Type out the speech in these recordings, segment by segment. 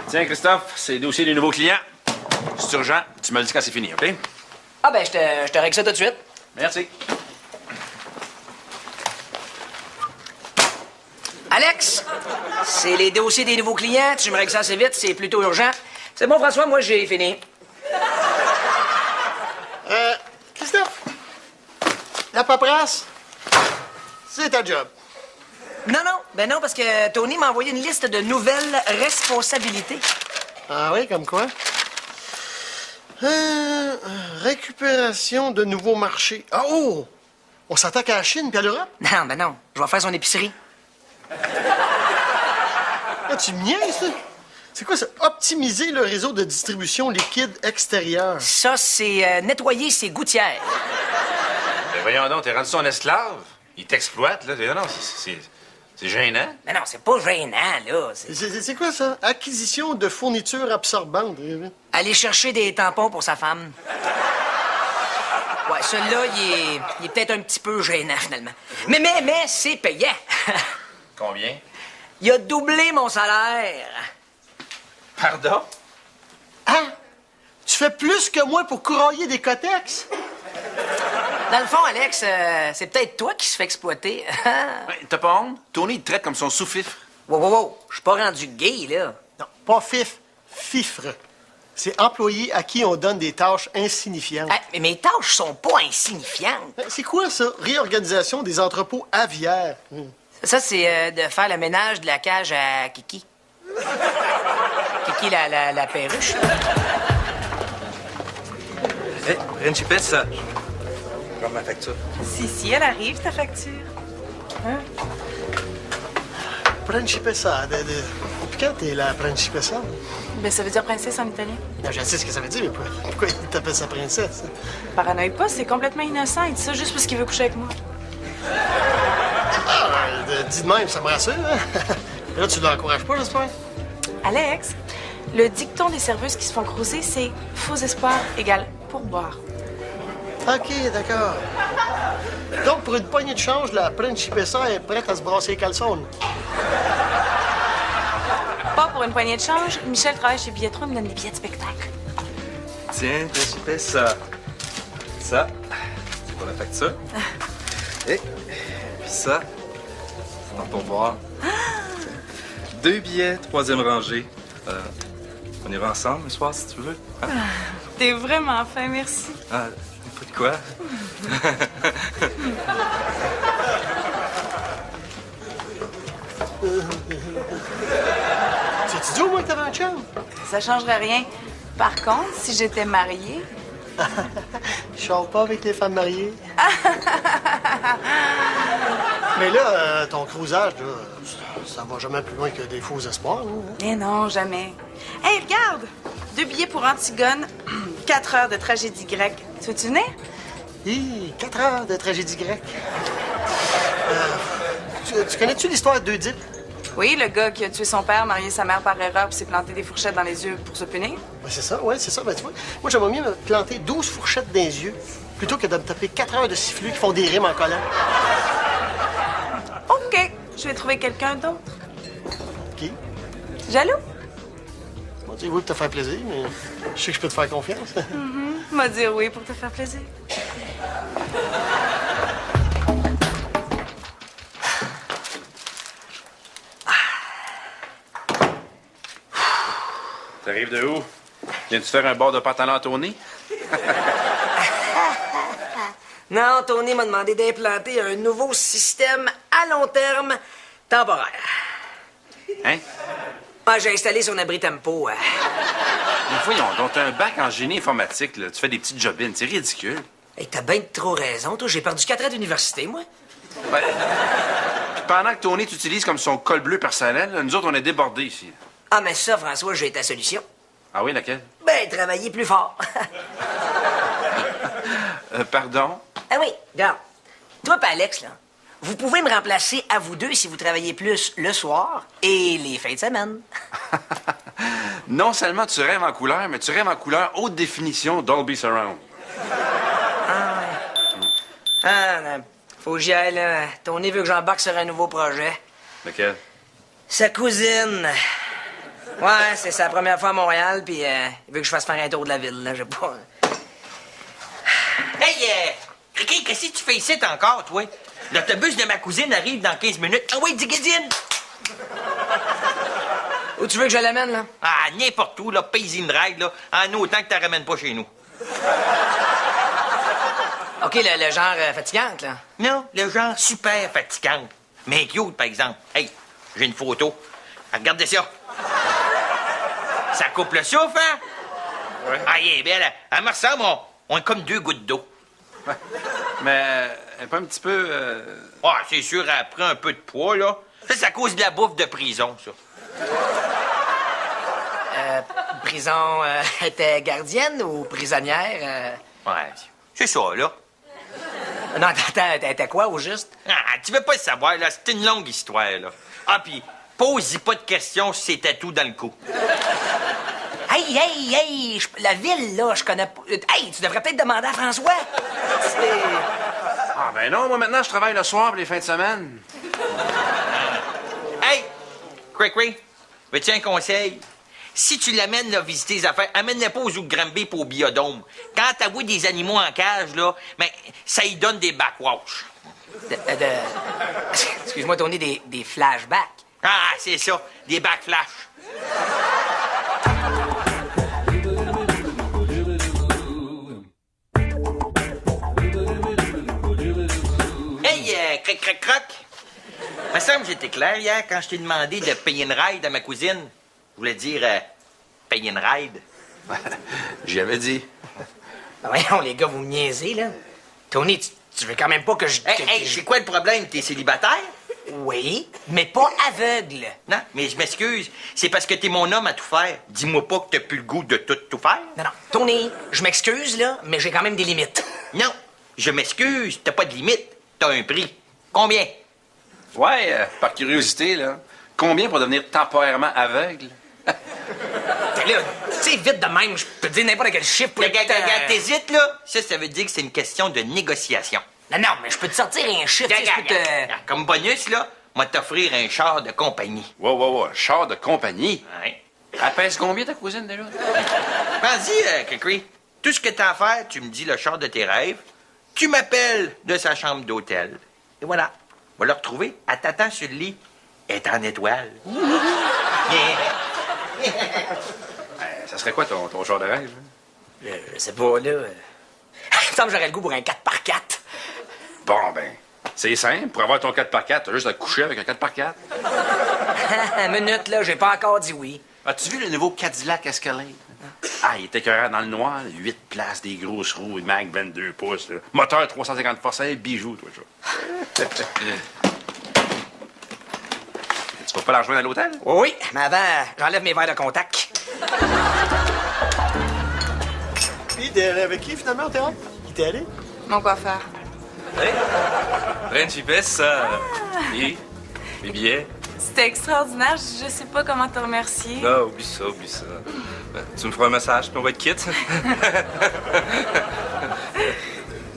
Tiens, Christophe, c'est le dossier des nouveaux clients. C'est urgent. Tu me le dis quand c'est fini, OK? Ah ben, je te règle ça tout de suite. Merci. Alex, c'est les dossiers des nouveaux clients. Tu me règles ça assez vite, c'est plutôt urgent. C'est bon, François, moi, j'ai fini. Christophe, la paperasse, c'est ta job. Non, parce que Tony m'a envoyé une liste de nouvelles responsabilités. Ah oui, comme quoi? Récupération de nouveaux marchés. Ah, oh! On s'attaque à la Chine puis à l'Europe? Non, je vais faire son épicerie. Ah, tu me niaises, ça? C'est quoi ça? Optimiser le réseau de distribution liquide extérieur. Ça, c'est nettoyer ses gouttières. Ben voyons donc, t'es rendu son esclave. Il t'exploite, là. Non, c'est gênant. Mais non, c'est pas gênant, là. C'est quoi ça? Acquisition de fournitures absorbantes. Aller chercher des tampons pour sa femme. Ouais, celui-là, il est peut-être un petit peu gênant, finalement. Mais c'est payant. Combien? Il a doublé mon salaire. Pardon? Hein? Tu fais plus que moi pour courailler des cotex? Dans le fond, Alex, c'est peut-être toi qui se fait exploiter. Ouais, t'as pas honte? Tony, il te traite comme son sous-fifre. Wow. Je suis pas rendu gay, là. Non, pas fifre. C'est employé à qui on donne des tâches insignifiantes. Mais mes tâches sont pas insignifiantes. C'est quoi ça? Réorganisation des entrepôts aviaires. Ça, c'est de faire le ménage de la cage à Kiki. Kiki, la perruche. Hé, Principesse, ça. Regarde ma facture. Si, elle arrive, ta facture. Hein? Principessa. Depuis quand t'es la principessa? Ben, ça veut dire princesse en italien. Non, je sais ce que ça veut dire, mais pourquoi il t'appelle sa princesse? Paranoïe pas, c'est complètement innocent. Il dit ça juste parce qu'il veut coucher avec moi. Dis de même, ça me rassure. Hein? Et là, tu ne l'encourages pas, j'espère? Alex, le dicton des serveuses qui se font croiser, c'est faux espoir égale pourboire. OK, d'accord. Donc, pour une poignée de change, la principessa est prête à se brasser les caleçons. Pas pour une poignée de change. Michel travaille chez Billetteron, il me donne des billets de spectacle. Tiens, Principesse, ça. Ça, c'est pour la facture. Et puis ça, c'est dans ton boire. 2 billets, 3e rangée. On ira ensemble le soir, si tu veux. Hein? T'es vraiment fin, merci. Ah, pas de quoi. Tu dis au moins que t'avais un chum? Ça changerait rien. Par contre, si j'étais mariée... Je sors pas avec les femmes mariées. Mais là, ton cruisage, là, ça va jamais plus loin que des faux espoirs. Hein? Mais non, jamais. Hey, regarde! 2 billets pour Antigone, 4 heures de tragédie grecque. Tu veux-tu venir? 4 heures de tragédie grecque. Tu connais-tu l'histoire d'Oedipe? Oui, le gars qui a tué son père, marié sa mère par erreur, puis s'est planté des fourchettes dans les yeux pour se punir. Ouais, c'est ça. Ben, tu vois, moi, j'aimerais mieux me planter 12 fourchettes dans les yeux plutôt que de me taper 4 heures de sifflets qui font des rimes en collant. OK, je vais trouver quelqu'un d'autre. Qui? Jaloux? Bon, tu veux te faire plaisir, mais je sais que je peux te faire confiance. M'a dire oui pour te faire plaisir. T'arrives de où? Viens-tu faire un bord de pantalon à Tony? Non, Tony m'a demandé d'implanter un nouveau système à long terme temporaire. Hein? Ah, j'ai installé son abri tempo. Mais voyons donc, t'as un bac en génie informatique, là. Tu fais des petites jobines. C'est ridicule. Hey, t'as bien trop raison, toi. J'ai perdu 4 ans d'université, moi. Ouais. Puis pendant que Tony t'utilise comme son col bleu personnel, là, nous autres, on est débordés ici. Ah, mais ça, François, j'ai ta solution. Ah oui, laquelle? Ben, travailler plus fort. Pardon? Ah oui, regarde. Toi et Alex, là, vous pouvez me remplacer à vous deux si vous travaillez plus le soir et les fins de semaine. Non seulement tu rêves en couleur, mais tu rêves en couleur haute définition Dolby Surround. Ah, faut que j'y aille, là. Tony veut que j'embarque sur un nouveau projet. Lequel? Sa cousine. Ouais, c'est sa première fois à Montréal, puis il veut que je fasse faire un tour de la ville, là, je sais pas. Hey, Ricky, qu'est-ce que tu fais ici encore, toi? L'autobus de ma cousine arrive dans 15 minutes. Ah oui, Digazine! Où tu veux que je l'amène, là? Ah, n'importe où, là, pays in ride, là, en autant que tu ramènes pas chez nous. OK, le genre fatigante, là. Non, le genre super fatigante. Mais cute, par exemple. Hey, j'ai une photo. Regardez ça. Ça coupe le souffle, hein? Ouais. Ah, elle est belle. Elle me ressemble, on est comme 2 gouttes d'eau. Mais elle est pas un petit peu... Ah, c'est sûr, elle a pris un peu de poids, là. Ça, c'est à cause de la bouffe de prison, ça. Prison, était gardienne ou prisonnière? Ouais, c'est ça, là. Non, attends, elle était quoi, au juste? Ah, tu veux pas le savoir, là. C'est une longue histoire, là. Ah, puis pose-y pas de questions si c'est tatou dans le cou. Hey, la ville, là, je connais pas... Hey, tu devrais peut-être demander à François. Ah, ben non, moi, maintenant, je travaille le soir pour les fins de semaine. Hey, Crickery, veux-tu un conseil? Si tu l'amènes là, visiter les affaires, amène-le pas au Zoo de Granby pour au Biodôme. Quand t'as vu des animaux en cage, là, ben, ça y donne des backwash. Excuse-moi, Tony, des flashbacks. Ah, c'est ça, des backflash. Hey, croc. Me semble que j'étais clair hier quand je t'ai demandé de payer une ride à ma cousine. Je voulais dire payer une ride. J'y avais dit. Ben voyons, les gars, vous me niaisez, là. Tony, tu veux quand même pas que je... Hey, c'est quoi le problème? T'es célibataire? Oui, mais pas aveugle. Non, mais je m'excuse. C'est parce que t'es mon homme à tout faire. Dis-moi pas que t'as plus le goût de tout faire. Non, Tony, je m'excuse, là, mais j'ai quand même des limites. Non, je m'excuse. T'as pas de limite. T'as un prix. Combien? Ouais, par curiosité, là. Combien pour devenir temporairement aveugle? T'es là, tu sais, vite de même, je peux te dire n'importe quel chiffre pour... Regarde, t'hésites, là? Ça veut dire que c'est une question de négociation. Non, mais je peux te sortir un chiffre, tu sais, je peux te... Regarde, comme bonus, là, moi t'offrir un char de compagnie. Wow, char de compagnie. Ouais. Elle pèse combien, ta cousine, déjà? Vas-y, Crickery. Tout ce que t'as à faire, tu me dis le char de tes rêves, tu m'appelles de sa chambre d'hôtel. Et voilà. On va le retrouver. Elle t'attend sur le lit. Elle est en étoile. Ça serait quoi ton genre de rêve? Je sais pas, là... Il me semble que j'aurais le goût pour un 4x4. Bon, ben, c'est simple. Pour avoir ton 4x4, t'as juste à te coucher avec un 4x4. Minute, là, j'ai pas encore dit oui. As-tu vu le nouveau Cadillac Escalade? Ah, il était écœurant dans le noir. 8 places, des grosses roues, une Mag 22 pouces. Là. Moteur 350 forces, un bijou, toi, ça. Tu vas pas la rejoindre à l'hôtel? Oui, mais avant, j'enlève mes verres de contact. Puis, t'es allé avec qui, finalement, au théâtre? Qui t'es allé? Mon coiffeur. Hey! Principesse, ça... Et les billets? C'était extraordinaire. Je sais pas comment te remercier. Non, oublie ça. Tu me feras un massage, puis on va être quitte.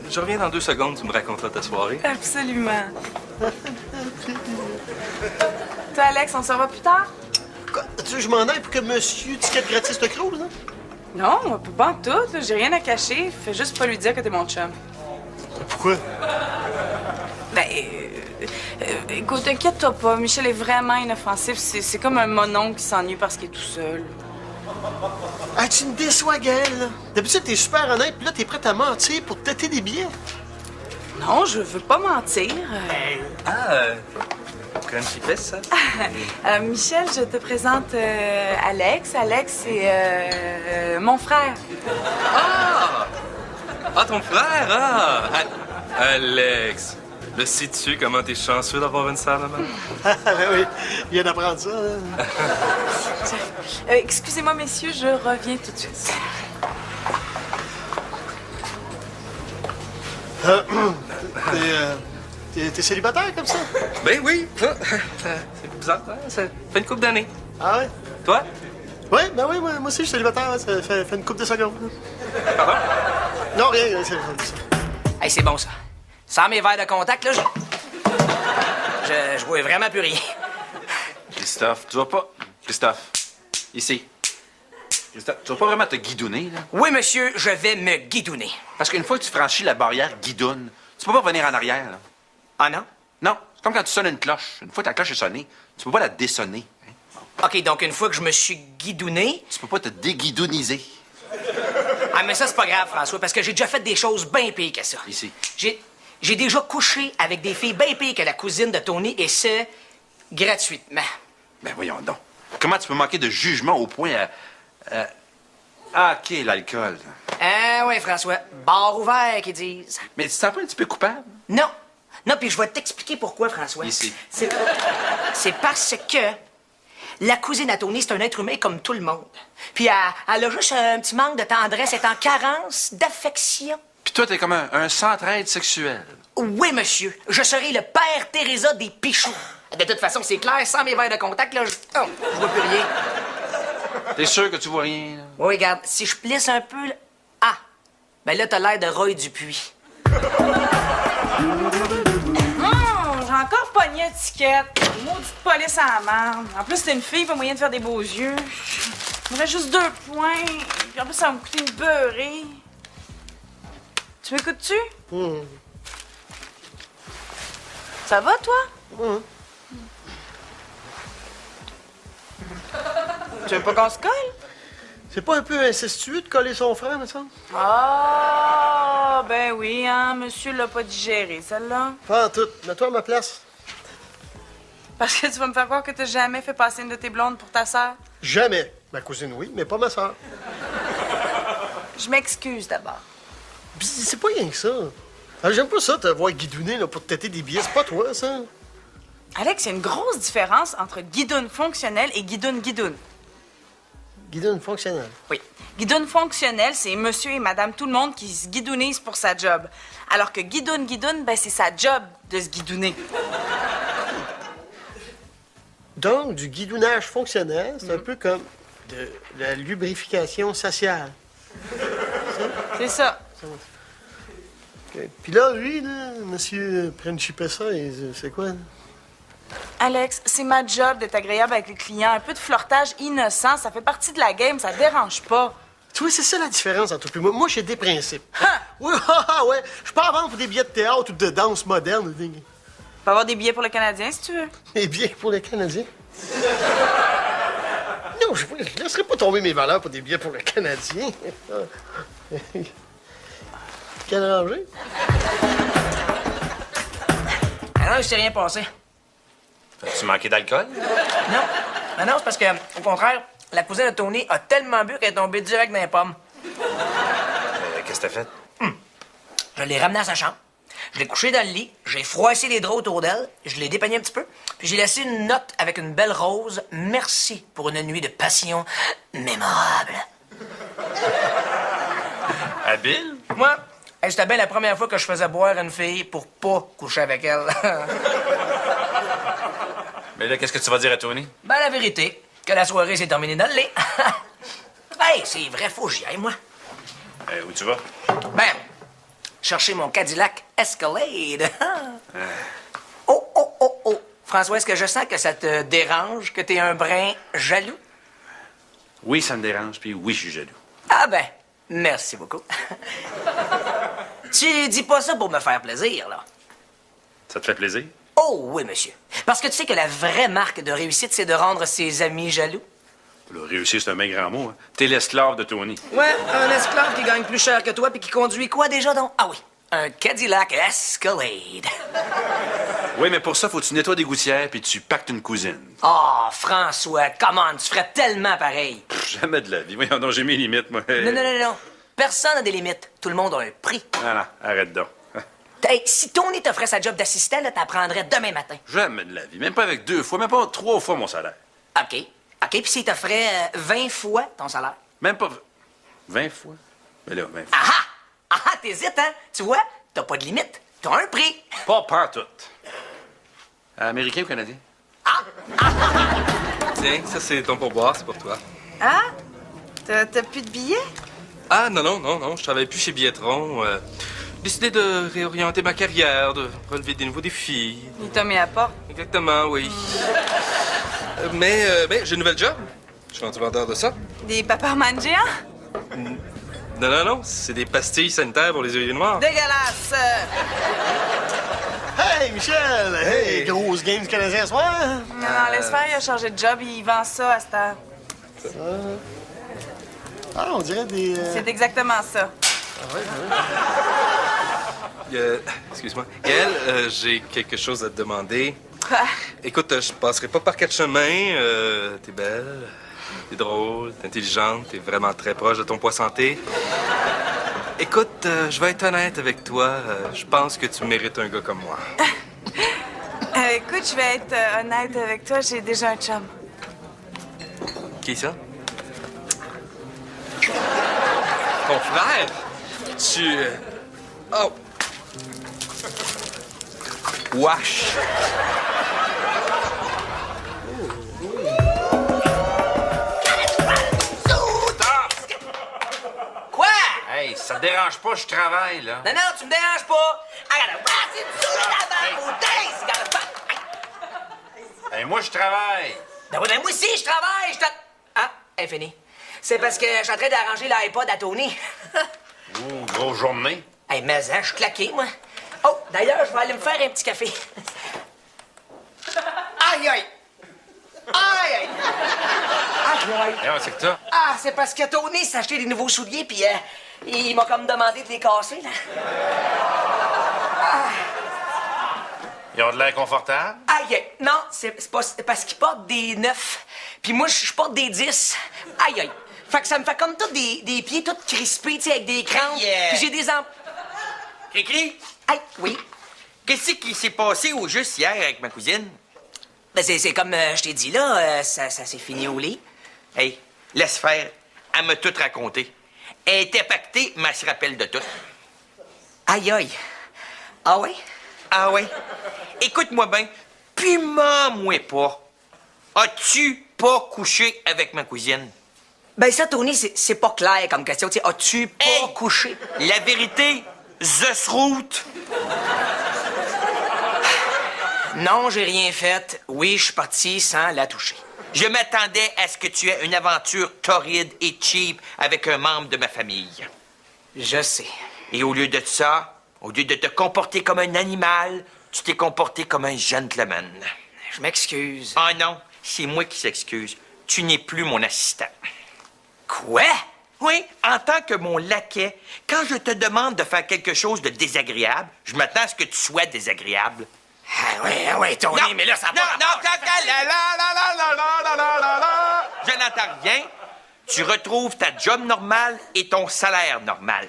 Je reviens dans 2 secondes, tu me raconteras ta soirée. Absolument. Toi, Alex, on se revoit plus tard? Quoi? Tu veux que je m'en aille pour que monsieur ticket gratis te crouse, hein? Non, pas en tout. Là. J'ai rien à cacher. Fais juste pas lui dire que t'es mon chum. Pourquoi? Ben, écoute, inquiète-toi pas. Michel est vraiment inoffensif. C'est comme un mononcle qui s'ennuie parce qu'il est tout seul. Ah, tu me déçois, Gaël, là. D'habitude, t'es super honnête, puis là, t'es prête à mentir pour têter des billets. Non, je veux pas mentir. Principesse, ça? Michel, je te présente Alex. Alex, c'est mon frère. Ah, ton frère, Alex. Le sais-tu comment t'es chanceux d'avoir une sœur, maman? Ben oui, il vient d'apprendre ça, hein. Excusez-moi, messieurs, je reviens tout de suite. T'es célibataire comme ça? Ben oui. C'est bizarre, hein? Ça fait une couple d'années. Ah ouais? Toi? Oui, ben oui, moi aussi, je suis célibataire, hein. Ça fait une couple de secondes. Pardon? Non, rien. Hey, c'est bon, ça. Sans mes verres de contact, là, je vois vraiment plus rien. Christophe, tu vas pas? Christophe, Ici. Tu vas pas vraiment te guidonner, là? Oui, monsieur, je vais me guidonner. Parce qu'une fois que tu franchis la barrière guidonne, tu peux pas revenir en arrière, là. Ah non? Non, c'est comme quand tu sonnes une cloche. Une fois que ta cloche est sonnée, tu peux pas la dessonner. Hein? OK, donc une fois que je me suis guidonné... Tu peux pas te déguidoniser. Ah, mais ça, c'est pas grave, François, parce que j'ai déjà fait des choses bien pires que ça. Ici. J'ai déjà couché avec des filles bien pires que la cousine de Tony, et ce, gratuitement. Ben voyons donc. Comment tu peux manquer de jugement au point à... Ah, OK, l'alcool. Ah ouais, François, bar ouvert, qu'ils disent. Mais tu te sens pas un petit peu coupable? Non. Non, puis je vais t'expliquer pourquoi, François. Ici. C'est parce que la cousine à Tony, c'est un être humain comme tout le monde. Puis elle a juste un petit manque de tendresse, elle est en carence d'affection. Puis toi, t'es comme un centraide sexuel. Oui, monsieur. Je serai le père Teresa des Pichoux. De toute façon, c'est clair, sans mes verres de contact, là, je vois plus rien. T'es sûr que tu vois rien, là? Oui, regarde, si je plisse un peu, là... Ah! Ben là, t'as l'air de Roy Dupuis. J'ai encore pogné une étiquette. Maudite police à la merde. En plus, t'es une fille, pas moyen de faire des beaux yeux. Il me reste juste 2 points. Puis en plus, ça va me coûter une beurrée. Tu m'écoutes-tu? Ça va, toi? Tu veux pas qu'on se colle? C'est pas un peu incestueux de coller son frère, me semble? Ah, ben oui, hein. Monsieur l'a pas digéré, celle-là. Pas en tout. Mets-toi à ma place. Parce que tu vas me faire croire que t'as jamais fait passer une de tes blondes pour ta sœur. Jamais. Ma cousine, oui, mais pas ma soeur. Je m'excuse d'abord. Pis c'est pas rien que ça. Alors, j'aime pas ça, te voir guidonner là, pour te têter des billets. C'est pas toi, ça. Alex, il y a une grosse différence entre guidoune fonctionnelle et guidoune. Guidonne fonctionnelle. Oui. Guidoune fonctionnelle, c'est monsieur et madame tout le monde qui se guidounisent pour sa job. Alors que guidoune, ben c'est sa job de se guidouner. Donc, du guidounage fonctionnel, c'est un peu comme de la lubrification sociale. C'est ça. OK. Puis là, lui, là, monsieur Principessa, c'est quoi? Là? Alex, c'est ma job d'être agréable avec les clients. Un peu de flirtage innocent, ça fait partie de la game, ça dérange pas. Tu vois, c'est ça la différence entre toi et moi. Moi, j'ai des principes. Ha! Oui, ouais. Je suis pas à vendre pour des billets de théâtre ou de danse moderne. Tu peux avoir des billets pour le Canadien, si tu veux. Des billets pour les Canadiens? Non, je ne laisserai pas tomber mes valeurs pour des billets pour le Canadien. Quel rangé? Ah non, je t'ai rien passé. Tu manquais d'alcool? Non. Non, c'est parce que, au contraire, la cousine de Tony a tellement bu qu'elle est tombée direct dans les pommes. Qu'est-ce que t'as fait? Je l'ai ramenée à sa chambre. Je l'ai couchée dans le lit. J'ai froissé les draps autour d'elle. Je l'ai dépeigné un petit peu. Puis j'ai laissé une note avec une belle rose. Merci pour une nuit de passion mémorable. Habile? Moi, c'était bien la première fois que je faisais boire une fille pour pas coucher avec elle. Mais là, qu'est-ce que tu vas dire à Tony? Ben, la vérité, que la soirée s'est terminée dans le lit. Hey, c'est vrai, faut que j'y aille, moi. Où tu vas? Ben, chercher mon Cadillac Escalade. Oh. François, est-ce que je sens que ça te dérange, que t'es un brin jaloux? Oui, ça me dérange, puis oui, je suis jaloux. Ah ben, merci beaucoup. Tu dis pas ça pour me faire plaisir, là. Ça te fait plaisir? Oh oui, monsieur. Parce que tu sais que la vraie marque de réussite, c'est de rendre ses amis jaloux. Là, réussir, c'est un bien grand mot. Hein? T'es l'esclave de Tony. Ouais, un esclave qui gagne plus cher que toi puis qui conduit quoi déjà donc? Ah oui, un Cadillac Escalade. Oui, mais pour ça, faut que tu nettoies des gouttières puis tu pactes une cousine. Oh, François, comment tu ferais tellement pareil? Jamais de la vie. Voyons donc, j'ai mes limites, moi. Non. Personne n'a des limites. Tout le monde a un prix. Non, arrête donc. Hey, si Tony t'offrait sa job d'assistant, là, t'apprendrais demain matin. Jamais de la vie. Même pas avec 2 fois, même pas 3 fois mon salaire. OK, puis s'il t'offrait 20 fois ton salaire? Même pas 20 fois. Mais là, 20 fois. T'hésites, hein? Tu vois, t'as pas de limite. T'as un prix. Pas partout. Américain ou Canadien? Tiens, ça c'est ton pourboire, c'est pour toi. Ah? T'as plus de billets? Ah non, je travaille plus chez Billetron. Décidé de réorienter ma carrière, de relever des nouveaux défis. Il t'a mis à porte. Exactement, oui. Mais j'ai une nouvelle job. Je suis rendu vendeur de ça. Des paparmans géants? Non, c'est des pastilles sanitaires pour les yeux noirs. Dégueulasse! Hey, Michel! Hey, grosse game du Canadien ce soir! Non, laisse faire, il a changé de job, il vend ça à cette heure. Ah, on dirait des... C'est exactement ça. Excuse-moi. Gaël, j'ai quelque chose à te demander. Quoi? Écoute, je passerai pas par quatre chemins. T'es belle, t'es drôle, t'es intelligente, t'es vraiment très proche de ton poids santé. Écoute, je vais être honnête avec toi. Je pense que tu mérites un gars comme moi. Écoute, je vais être honnête avec toi, j'ai déjà un chum. Qui est ça? Ton frère? Tu... Oh! Wesh! Quoi? Hey, ça te dérange pas, je travaille, là. Non, tu me déranges pas. I gotta rise into the days. Gotta fight. Hey, moi, je travaille. Ben oui, ben moi aussi, je travaille. Ah, elle est finie. C'est parce que je suis en train d'arranger l'iPod à Tony. Ouh, grosse journée. Hey, mais hein, je suis claqué, moi. Oh, d'ailleurs, je vais aller me faire un petit café. Aïe, aïe. Aïe, aïe. Aïe, aïe. Eh, c'est que ça. Ah, c'est parce que Tony s'est acheté des nouveaux souliers, puis il m'a comme demandé de les casser, là. Ils ont de l'air confortable. Aïe, aïe. Non, c'est parce qu'il porte des 9. Puis moi, je porte des 10. Aïe, aïe. Fait que ça me fait comme tout des pieds tout crispés, tu sais, avec des crampes. Yeah. Puis j'ai des Cricri, Aïe, oui. qu'est-ce qui s'est passé au juste hier avec ma cousine? Ben, c'est comme je t'ai dit, là, ça s'est fini au lit. Hey, laisse faire. Elle m'a tout raconté. Elle était pactée, mais elle se rappelle de tout. Aïe, aïe. Ah ouais? Ah ouais? Écoute-moi bien, puis moi pas. As-tu pas couché avec ma cousine? Ben ça, Tony, c'est pas clair comme question. Tu sais, as-tu pas Hey! couché? La vérité, the route. Non, j'ai rien fait. Oui, je suis parti sans la toucher. Je m'attendais à ce que tu aies une aventure torride et cheap avec un membre de ma famille. Je sais. Et au lieu de ça, au lieu de te comporter comme un animal, tu t'es comporté comme un gentleman. Je m'excuse. Ah non, c'est moi qui s'excuse. Tu n'es plus mon assistant. Quoi? Oui, en tant que mon laquais, quand je te demande de faire quelque chose de désagréable, je m'attends à ce que tu sois désagréable. Ah ouais, Tony, mais là, ça va non, pas rapport. Je n'entends rien. Tu retrouves ta job normale et ton salaire normal.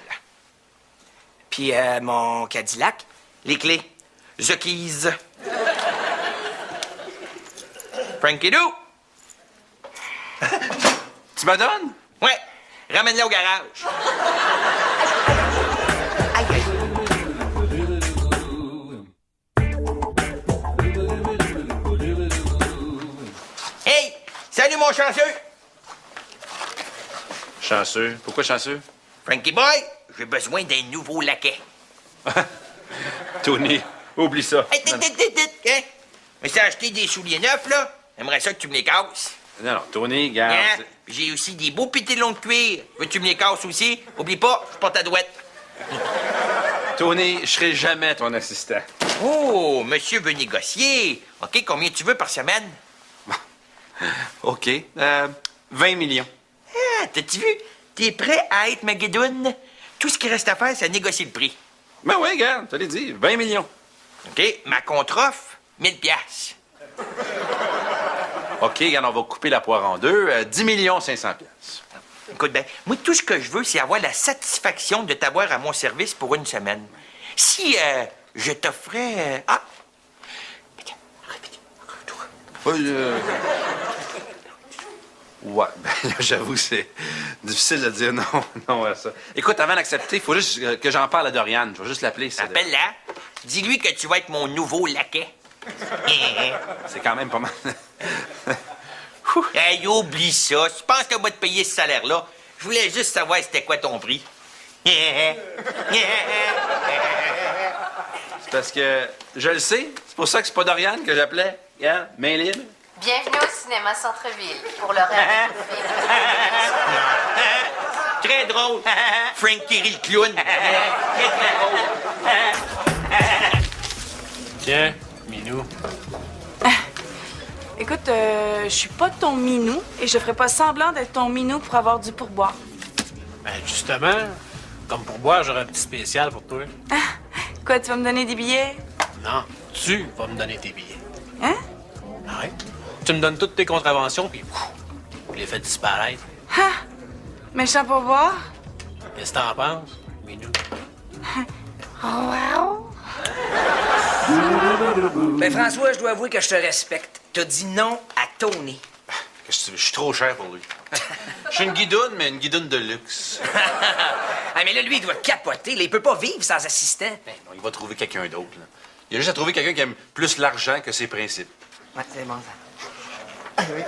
Puis mon Cadillac? Les clés. The keys. Frankie Doo. Tu me donnes? Ouais, ramène-la au garage. Aïe, aïe. Hey, salut mon chanceux. Chanceux. Pourquoi chanceux? Frankie Boy, j'ai besoin d'un nouveau laquais. Tony, oublie ça. Hey, hein? Mais c'est acheté des souliers neufs, là. J'aimerais ça que tu me les casses. Non, Tony, garde. Hein? J'ai aussi des beaux pétilons de cuir. Veux-tu me les casses aussi? Oublie pas, je porte ta douette. Tony, je serai jamais ton assistant. Oh, monsieur veut négocier. OK, combien tu veux par semaine? OK. 20 millions. Ah, t'as-tu vu? T'es prêt à être ma guidoune? Tout ce qui reste à faire, c'est à négocier le prix. Ben oui, regarde, je te l'ai dit, 20 millions. OK, ma contre-offre, 1000 piastres. OK, regarde, on va couper la poire en deux. 10 millions 500 piastres. Écoute, ben, moi, tout ce que je veux, c'est avoir la satisfaction de t'avoir à mon service pour une semaine. Si je t'offrais... Ouais, ben là, j'avoue, c'est difficile de dire non à ça. Écoute, avant d'accepter, il faut juste que j'en parle à Dorian. Je vais juste l'appeler. ça. Appelle-la. Dis-lui que tu vas être mon nouveau laquais. C'est quand même pas mal. Hey, oublie ça. Tu penses que moi te payer ce salaire-là? Je voulais juste savoir c'était quoi ton prix. C'est parce que je le sais. C'est pour ça que c'est pas Dorian que j'appelais. Regarde, main libre. Bienvenue au cinéma Centre-Ville pour l'horaire des films. Très drôle. Frank Kerry, le clown. Très, très drôle. Tiens, Minou. Écoute, je suis pas ton minou et je ferai pas semblant d'être ton minou pour avoir du pourboire. Ben, justement, comme pour boire, j'aurais un petit spécial pour toi. Quoi, tu vas me donner des billets? Non, tu vas me donner tes billets. Hein? Ouais. Tu me donnes toutes tes contraventions, puis je les fais disparaître. Méchant pourboire? Qu'est-ce que t'en penses, Minou? Wow! Ben, François, je dois avouer que je te respecte. T'as dit non à Tony. Qu'est-ce que tu veux? Je suis trop cher pour lui. Je suis une guidoune, mais une guidoune de luxe. Ah, mais là, lui, il doit capoter. Là, il peut pas vivre sans assistant. Ben non, il va trouver quelqu'un d'autre. Là. Il a juste à trouver quelqu'un qui aime plus l'argent que ses principes. Ouais, c'est bon, ça. Ah oui.